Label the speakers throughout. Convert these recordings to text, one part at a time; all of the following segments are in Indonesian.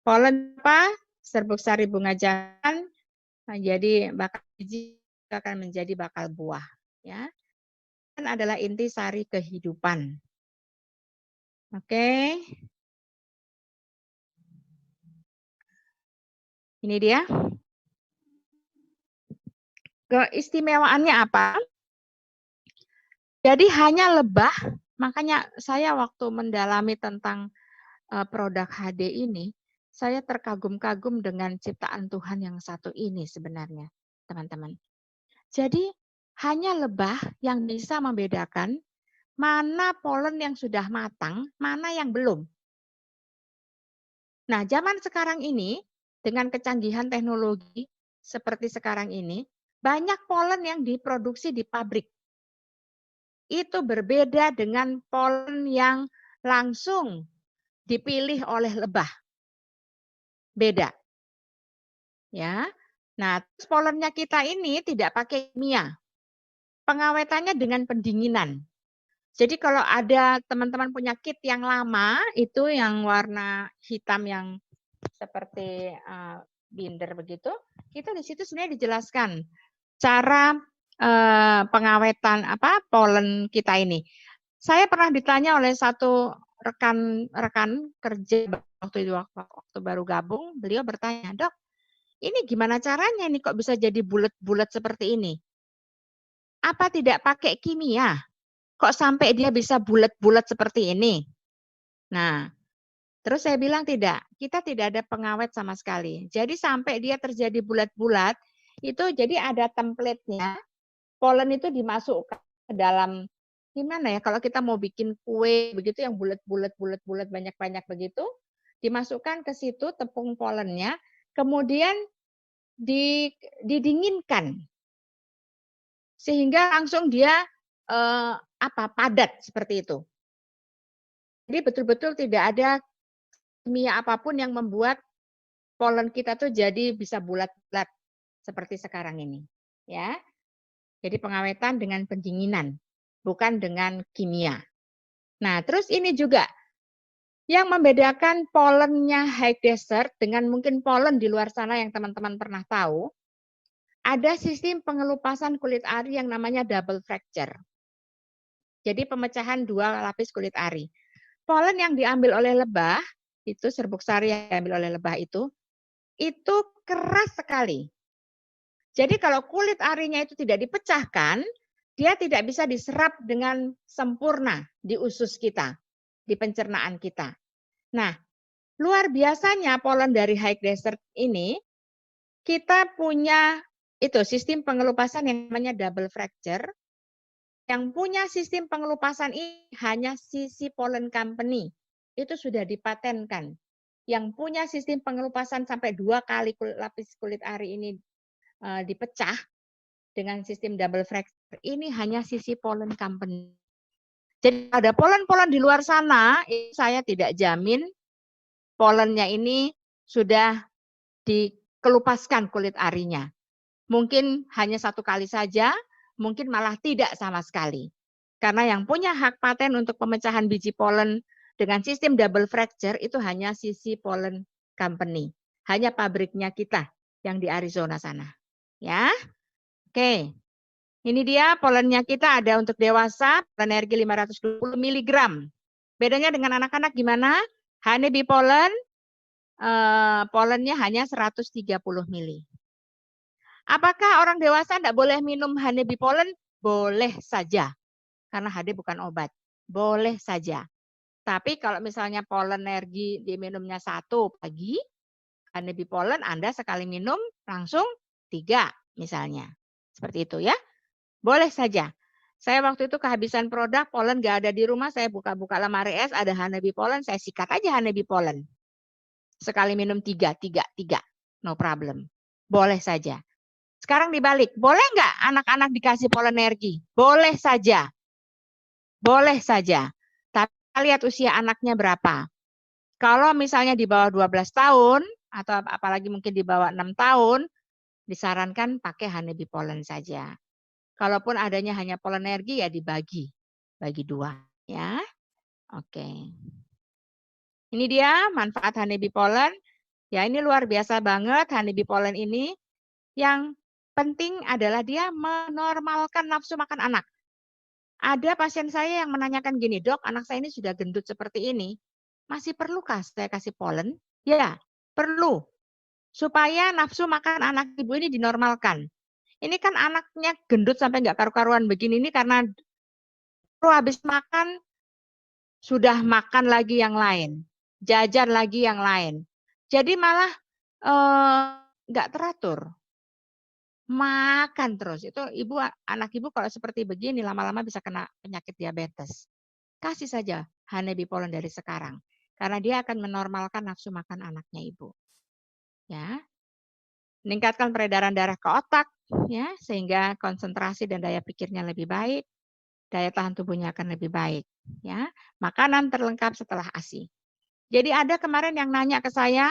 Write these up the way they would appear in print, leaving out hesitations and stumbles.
Speaker 1: Polen apa? Serbuk sari bunga jantan jadi bakal biji akan menjadi bakal buah. Ya, kan adalah inti sari kehidupan. Oke. Ini dia. Keistimewaannya apa? Jadi hanya lebah, makanya saya waktu mendalami tentang produk HD ini, saya terkagum-kagum dengan ciptaan Tuhan yang satu ini sebenarnya, teman-teman. Jadi hanya lebah yang bisa membedakan mana polen yang sudah matang, mana yang belum. Nah, zaman sekarang ini, dengan kecanggihan teknologi seperti sekarang ini, banyak polen yang diproduksi di pabrik. Itu berbeda dengan polen yang langsung dipilih oleh lebah. Beda. Ya. Nah, polennya kita ini tidak pakai kimia. Pengawetannya dengan pendinginan. Jadi kalau ada teman-teman punya kit yang lama, itu yang warna hitam yang seperti binder begitu, itu di situ sebenarnya dijelaskan cara pengawetan polen kita ini. Saya pernah ditanya oleh satu rekan kerja waktu baru gabung, beliau bertanya, "Dok, ini gimana caranya nih kok bisa jadi bulat-bulat seperti ini? Apa tidak pakai kimia? Kok sampai dia bisa bulat-bulat seperti ini?" Nah, terus saya bilang tidak, kita tidak ada pengawet sama sekali. Jadi sampai dia terjadi bulat-bulat, itu jadi ada template-nya, polen itu dimasukkan ke dalam, gimana ya, kalau kita mau bikin kue begitu yang bulat-bulat banyak-banyak begitu, dimasukkan ke situ tepung polennya, kemudian didinginkan sehingga langsung dia padat seperti itu. Jadi betul-betul tidak ada kimia apapun yang membuat polen kita tuh jadi bisa bulat-bulat seperti sekarang ini, ya. Jadi pengawetan dengan pendinginan, bukan dengan kimia. Nah, terus ini juga yang membedakan polennya high desert dengan mungkin polen di luar sana yang teman-teman pernah tahu, ada sistem pengelupasan kulit ari yang namanya double fracture. Jadi pemecahan dua lapis kulit ari. Polen yang diambil oleh lebah, itu serbuk sari yang diambil oleh lebah itu keras sekali. Jadi kalau kulit arinya itu tidak dipecahkan, dia tidak bisa diserap dengan sempurna di usus kita, di pencernaan kita. Nah, luar biasanya polen dari high desert ini, kita punya itu sistem pengelupasan yang namanya double fracture. Yang punya sistem pengelupasan ini hanya CC Pollen Company. Itu sudah dipatenkan. Yang punya sistem pengelupasan sampai 2 kali lapis kulit ari ini dipecah dengan sistem double fracture ini hanya CC Pollen Company. Jadi ada polen-polen di luar sana, saya tidak jamin polennya ini sudah dikelupaskan kulit arinya. Mungkin hanya 1 kali saja, mungkin malah tidak sama sekali. Karena yang punya hak paten untuk pemecahan biji polen dengan sistem double fracture itu hanya CC Pollen Company. Hanya pabriknya kita yang di Arizona sana. Ya. Oke. Ini dia polennya kita ada untuk dewasa, energi 520 mg. Bedanya dengan anak-anak gimana? Honeybee pollen, polennya hanya 130 mili. Apakah orang dewasa tidak boleh minum honeybee pollen? Boleh saja. Karena HD bukan obat. Boleh saja. Tapi kalau misalnya polen energi diminumnya 1 pagi, honeybee pollen Anda sekali minum langsung 3 misalnya. Seperti itu ya. Boleh saja. Saya waktu itu kehabisan produk, polen nggak ada di rumah, saya buka-buka lemari es, ada honeybee pollen, saya sikat aja honeybee pollen. Sekali minum 3. No problem. Boleh saja. Sekarang dibalik, boleh nggak anak-anak dikasih polen energi? Boleh saja. Boleh saja. Tapi lihat usia anaknya berapa. Kalau misalnya di bawah 12 tahun, atau apalagi mungkin di bawah 6 tahun, disarankan pakai honeybee pollen saja. Kalaupun adanya hanya polen energi, ya dibagi. Bagi 2. Ya. Oke. Ini dia manfaat honeybee pollen. Ya, ini luar biasa banget honeybee pollen ini. Yang penting adalah dia menormalkan nafsu makan anak. Ada pasien saya yang menanyakan gini, "Dok, anak saya ini sudah gendut seperti ini, masih perlukah saya kasih polen?" Ya, perlu. Supaya nafsu makan anak ibu ini dinormalkan. Ini kan anaknya gendut sampai nggak karu-karuan begini ini karena habis makan sudah makan lagi yang lain, jajan lagi yang lain. Jadi malah nggak teratur, makan terus. Itu anak ibu kalau seperti begini lama-lama bisa kena penyakit diabetes. Kasih saja honeybee pollen dari sekarang, karena dia akan menormalkan nafsu makan anaknya ibu. Ya, meningkatkan peredaran darah ke otak, ya, sehingga konsentrasi dan daya pikirnya lebih baik, daya tahan tubuhnya akan lebih baik. Ya, makanan terlengkap setelah ASI. Jadi ada kemarin yang nanya ke saya,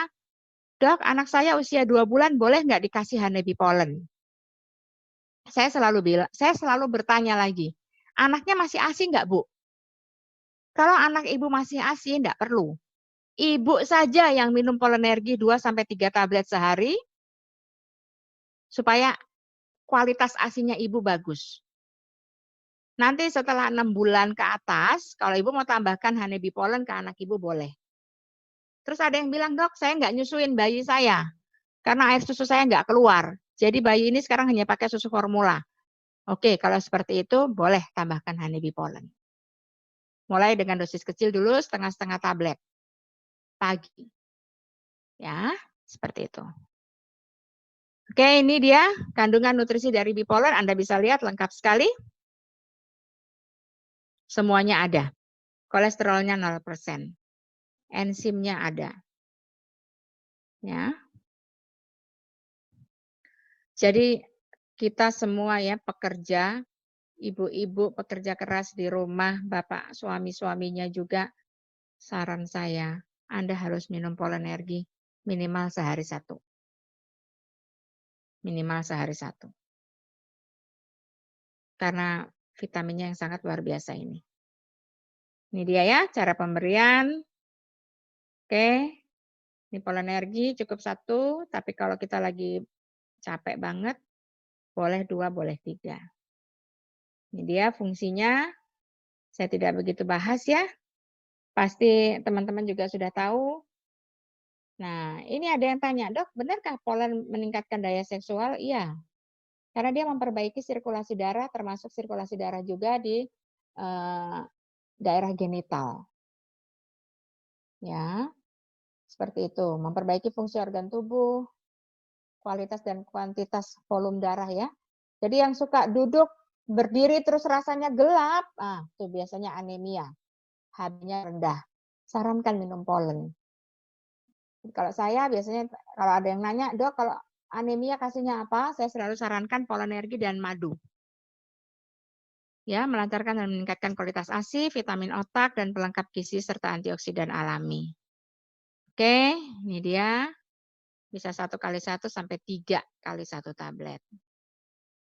Speaker 1: "Dok, anak saya usia 2 bulan, boleh nggak dikasih honeybee pollen?" Saya selalu bertanya lagi, "Anaknya masih ASI nggak, Bu?" Kalau anak ibu masih ASI, nggak perlu. Ibu saja yang minum Polenergi 2-3 tablet sehari, supaya kualitas ASINya ibu bagus. Nanti setelah 6 bulan ke atas, kalau ibu mau tambahkan honeybee pollen ke anak ibu boleh. Terus ada yang bilang, "Dok, saya nggak nyusuin bayi saya, karena air susu saya nggak keluar. Jadi bayi ini sekarang hanya pakai susu formula." Oke, kalau seperti itu boleh tambahkan honeybee pollen. Mulai dengan dosis kecil dulu, setengah-setengah tablet pagi. Ya, seperti itu. Oke, ini dia kandungan nutrisi dari bee pollen. Anda bisa lihat lengkap sekali. Semuanya ada. Kolesterolnya 0%. Enzimnya ada. Ya. Jadi kita semua ya pekerja, ibu-ibu pekerja keras di rumah, bapak suami-suaminya juga, saran saya, Anda harus minum Polenergi minimal sehari 1. Minimal sehari 1. Karena vitaminnya yang sangat luar biasa ini. Ini dia ya cara pemberian. Oke, ini Polenergi cukup 1, tapi kalau kita lagi capek banget, boleh 2, boleh 3. Ini dia fungsinya, saya tidak begitu bahas ya. Pasti teman-teman juga sudah tahu. Nah, ini ada yang tanya, "Dok, benarkah polen meningkatkan daya seksual?" Iya, karena dia memperbaiki sirkulasi darah, termasuk sirkulasi darah juga di daerah genital. Ya, seperti itu. Memperbaiki fungsi organ tubuh, kualitas dan kuantitas volume darah ya. Jadi yang suka duduk, berdiri terus rasanya gelap, itu biasanya anemia. HB-nya rendah. Sarankan minum polen. Kalau saya biasanya kalau ada yang nanya, "Dok, kalau anemia kasihnya apa?" Saya selalu sarankan Polenergi dan madu. Ya, melancarkan dan meningkatkan kualitas ASI, vitamin otak, dan pelengkap gizi serta antioksidan alami. Oke, ini dia. Bisa 1 kali 1 sampai 3 kali 1 tablet.